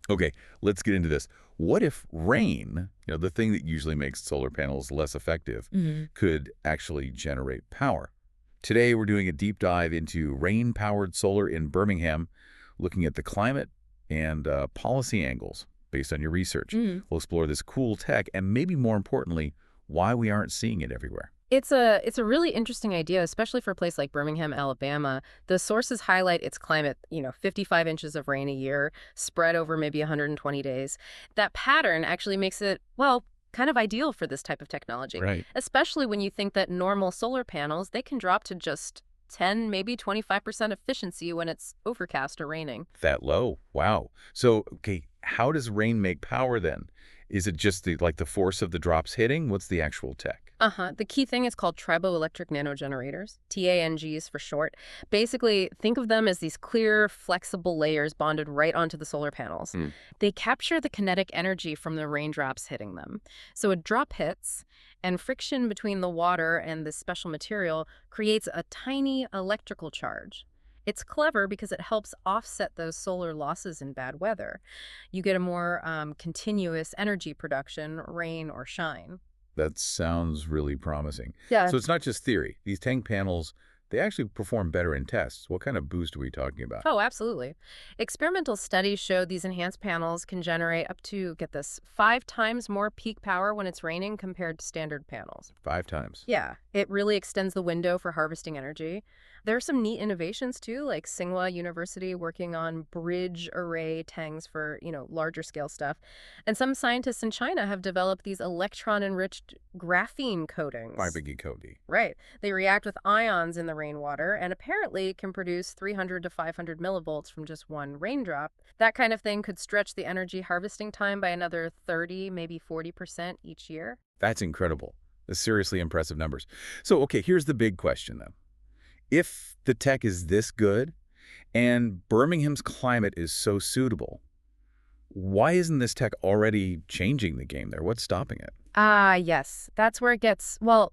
Okay, let's get into this. What if rain, the thing that usually makes solar panels less effective, could actually generate power? Today, we're doing a deep dive into rain-powered solar in Birmingham, looking at the climate and policy angles based on your research. We'll explore this cool tech and maybe more importantly, why we aren't seeing it everywhere. It's a really interesting idea, especially for a place like Birmingham, Alabama. The sources highlight its climate, 55 inches of rain a year, spread over maybe 120 days. That pattern actually makes it, well, kind of ideal for this type of technology, Right. especially when you think that normal solar panels, they can drop to just 10, maybe 25% efficiency when it's overcast or raining. That low? Wow. So, okay, how does rain make power then? Is it just the force of the drops hitting? What's the actual tech? The key thing is called triboelectric nanogenerators, TANGs for short. Basically, think of them as these clear, flexible layers bonded right onto the solar panels. Hmm. They capture the kinetic energy from the raindrops hitting them. So a drop hits, and friction between the water and this special material creates a tiny electrical charge. It's clever because it helps offset those solar losses in bad weather. You get a more continuous energy production, rain or shine. That sounds really promising. Yeah. So it's not just theory. These tank panels, they actually perform better in tests. What kind of boost are we talking about? Oh, absolutely. Experimental studies show these enhanced panels can generate up to, get this, 5 times more peak power when it's raining compared to standard panels. 5 times. Yeah, it really extends the window for harvesting energy. There are some neat innovations too, like Tsinghua University working on bridge array tanks for, larger scale stuff. And some scientists in China have developed these electron-enriched graphene coatings. 5 Cody. Right. They react with ions in the rainwater and apparently can produce 300 to 500 millivolts from just one raindrop. That kind of thing could stretch the energy harvesting time by another 30, maybe 40% each year. That's incredible. That's seriously impressive numbers. So, okay, here's the big question, though. If the tech is this good and Birmingham's climate is so suitable, why isn't this tech already changing the game there? What's stopping it? Ah, yes. That's where it gets, well,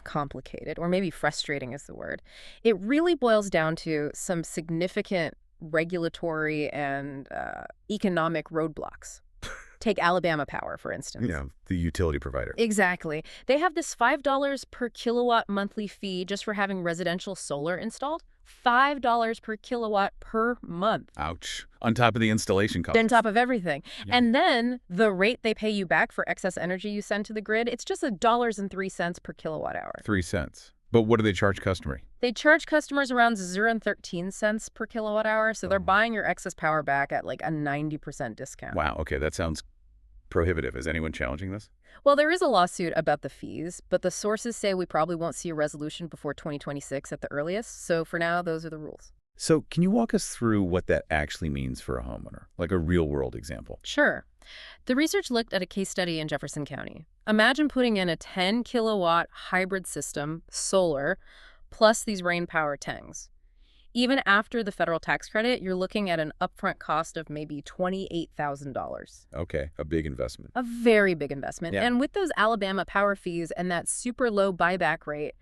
complicated, or maybe frustrating is the word. It really boils down to some significant regulatory and economic roadblocks. Take Alabama Power, for instance. The utility provider. Exactly. They have this $5 per kilowatt monthly fee just for having residential solar installed. $5 per kilowatt per month. Ouch. On top of the installation costs. On top of everything. Yeah. And then the rate they pay you back for excess energy you send to the grid, it's just $1.03 per kilowatt hour. 3 cents. But what do they charge customers? They charge customers around 0.13 per kilowatt hour, so they're buying your excess power back at like a 90% discount. Wow, okay, that sounds prohibitive. Is anyone challenging this? Well, there is a lawsuit about the fees, but the sources say we probably won't see a resolution before 2026 at the earliest, so for now, those are the rules. So can you walk us through what that actually means for a homeowner, like a real-world example? Sure. The research looked at a case study in Jefferson County. Imagine putting in a 10-kilowatt hybrid system, solar, plus these rain power tanks. Even after the federal tax credit, you're looking at an upfront cost of maybe $28,000. Okay, a big investment. A very big investment. Yeah. And with those Alabama power fees and that super low buyback rate,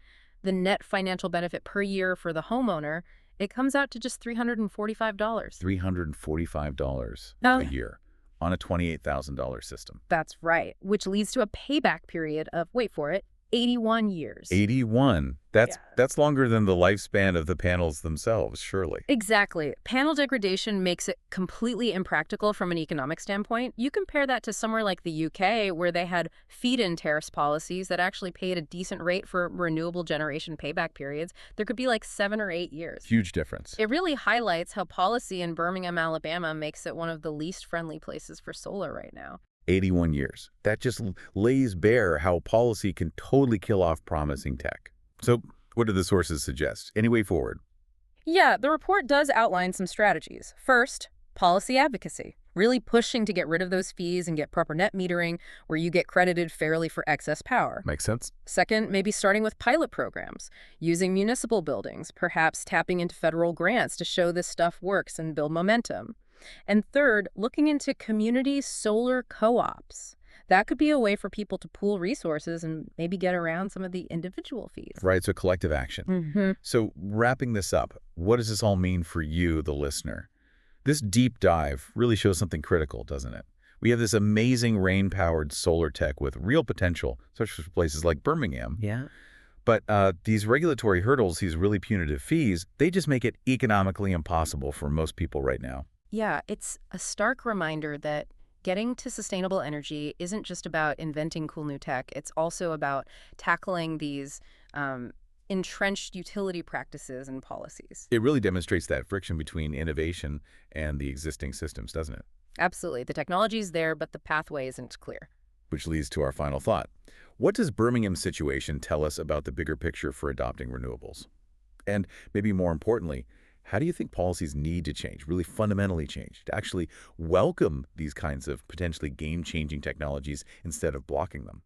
the net financial benefit per year for the homeowner, it comes out to just $345. $345 Oh. a year on a $28,000 system. That's right, which leads to a payback period of, wait for it, 81 years. 81. That's Yeah. that's longer than the lifespan of the panels themselves, surely. Exactly. Panel degradation makes it completely impractical from an economic standpoint. You compare that to somewhere like the UK, where they had feed-in tariffs policies that actually paid a decent rate for renewable generation payback periods. There could be like 7 or 8 years. Huge difference. It really highlights how policy in Birmingham, Alabama makes it one of the least friendly places for solar right now. 81 years. That just lays bare how policy can totally kill off promising tech. So what do the sources suggest? Any way forward? Yeah, the report does outline some strategies. First, policy advocacy, really pushing to get rid of those fees and get proper net metering where you get credited fairly for excess power. Makes sense? Second, maybe starting with pilot programs, using municipal buildings, perhaps tapping into federal grants to show this stuff works and build momentum. And third, looking into community solar co-ops. That could be a way for people to pool resources and maybe get around some of the individual fees. Right, so collective action. So wrapping this up, what does this all mean for you, the listener? This deep dive really shows something critical, doesn't it? We have this amazing rain-powered solar tech with real potential, such as places like Birmingham. Yeah. But these regulatory hurdles, these really punitive fees, they just make it economically impossible for most people right now. Yeah, it's a stark reminder that getting to sustainable energy isn't just about inventing cool new tech. It's also about tackling these entrenched utility practices and policies. It really demonstrates that friction between innovation and the existing systems, doesn't it? Absolutely. The technology's there, but the pathway isn't clear. Which leads to our final thought. What does Birmingham's situation tell us about the bigger picture for adopting renewables? And maybe more importantly, how do you think policies need to change, really fundamentally change, to actually welcome these kinds of potentially game-changing technologies instead of blocking them?